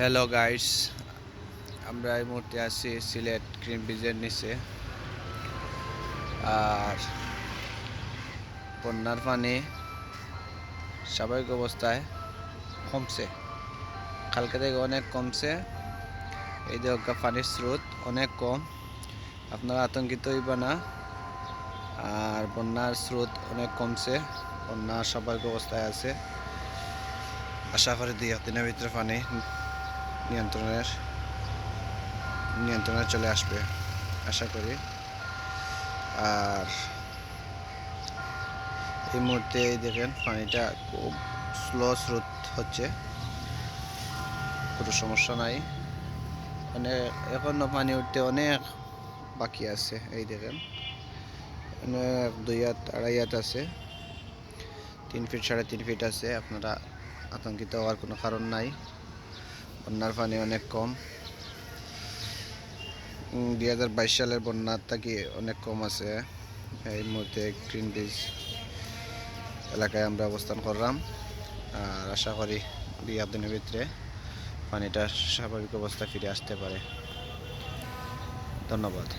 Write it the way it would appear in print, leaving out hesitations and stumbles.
Hello guys, আমরা এই মুহূর্তে আছি সিলেট গ্রিন ব্রিজের নিচে। আর বন্যার পানি স্বাভাবিক অবস্থায় কমছে, কালকে থেকে অনেক কমছে। এই যে পানির স্রোত অনেক কম, আপনারা আতঙ্কিত হইবা না। আর বন্যার স্রোত অনেক কমছে, বন্যা স্বাভাবিক অবস্থায় আছে। আশা করি 2-1 দিনের ভিতরে পানি নিয়ন্ত্রণে চলে আসবে আশা করি। আর এই মুহূর্তে দেখেন পানিটা খুব স্লো স্রোত হচ্ছে, কোনো সমস্যা নাই। অনেক এখনো পানি উঠতে অনেক বাকি আছে। এই দেখেন অনেক 2 হাত 2.5 হাত আছে, 3 ফিট 3.5 ফিট আছে। আপনারা আতঙ্কিত হওয়ার কোনো কারণ নাই, বন্যার পানি অনেক কম। 2022 সালের বন্যার থেকে অনেক কম আছে। এই মুহূর্তে গ্রিন ব্রিজ এলাকায় আমরা অবস্থান করলাম। আর আশা করি 2-1 দিনের ভিতরে পানিটা স্বাভাবিক অবস্থায় ফিরে আসতে পারে। ধন্যবাদ।